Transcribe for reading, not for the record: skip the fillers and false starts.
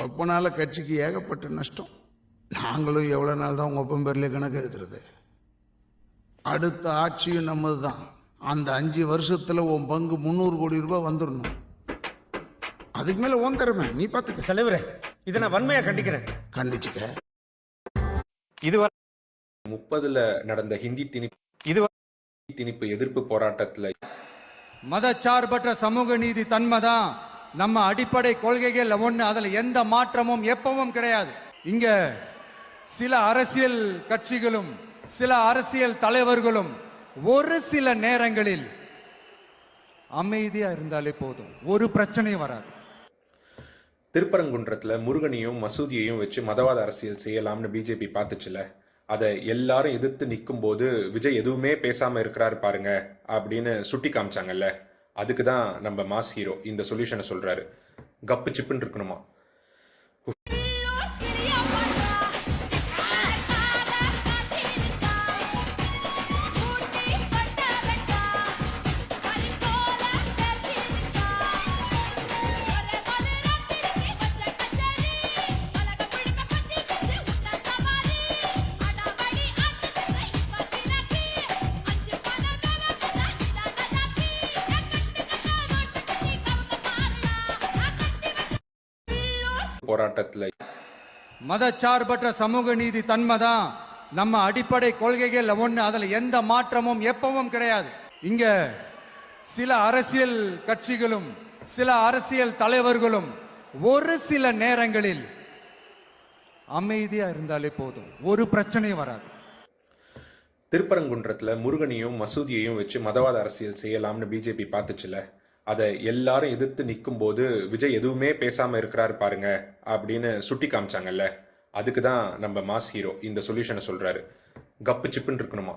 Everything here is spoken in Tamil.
ஒப்பனால கட்சிக்கு ஏகப்பட்ட நஷ்டம். நாங்களும் எவ்வளோ நாள் தான் உங்கள் ஒப்பம் பேர்லேயே கணக்கு எழுதுறது? அடுத்த ஆட்சியும் நம்மது தான். அந்த 5 வருஷத்தில் உன் பங்கு 300 கோடி ரூபாய் வந்துடணும். அதுக்கு மேலே உன் திறமை, நீ பார்த்துக்க. தலைவரே, இதை நான் வன்மையா கண்டிக்கிறேன். கண்டிச்சுக்க. இதுவரை 30ல் நடந்த ஹிந்தி திணிப்பு எதிர்ப்பு போராட்டத்தில் மதச்சார்பற்ற சமூக நீதி தன்மைதான் நம்ம அடிப்படை கொள்கைகள் ஒண்ணு. அதுல எந்த மாற்றமும் எப்பவும் கிடையாது. இங்க சில அரசியல் கட்சிகளும் சில அரசியல் தலைவர்களும் ஒரு சில நேரங்களில் அமைதியா இருந்தாலே போதும், ஒரு பிரச்சனையும் வராது. திருப்பரங்குன்றத்தில் முருகனையும் மசூதியையும் வச்சு மதவாத அரசியல் செய்யலாம்னு பிஜேபி பார்த்துச்சுல, அதை எல்லாரும் எதிர்த்து நிற்கும் போது விஜய் எதுவுமே பேசாம இருக்கிறாரு பாருங்க அப்படின்னு சுட்டி காமிச்சாங்கல்ல, அதுக்கு தான் நம்ம மாஸ் ஹீரோ இந்த சொல்யூஷனை சொல்றாரு. கப்பு சிப்புன்னு இருக்கணுமா. போராட்டத்தில் மதச்சார்பற்ற சமூக நீதி தன்மைதான் நம்ம அடிப்படை கொள்கைகள் ஒண்ணு. அதுல எந்த மாற்றமும் எப்பவும் கிடையாது. இங்க சில அரசியல் கட்சிகளும் சில அரசியல் தலைவர்களும் ஒரு சில நேரங்களில் அமைதியா இருந்தாலே போதும், ஒரு பிரச்சனையும் வராது. திருப்பரங்குன்றத்தில் முருகனையும் மசூதியையும் வச்சு மதவாத அரசியல் செய்யலாம்னு பிஜேபி பார்த்துச்சுல, அதை எல்லாரும் எதிர்த்து நிற்கும் போது விஜய் எதுவுமே பேசாம இருக்கிறாரு பாருங்க அப்படின்னு சுட்டி காமிச்சாங்கல்ல, அதுக்கு தான் நம்ம மாஸ் ஹீரோ இந்த சொல்யூஷனை சொல்றாரு. கப்பு சிப்புன்னு இருக்கணுமா.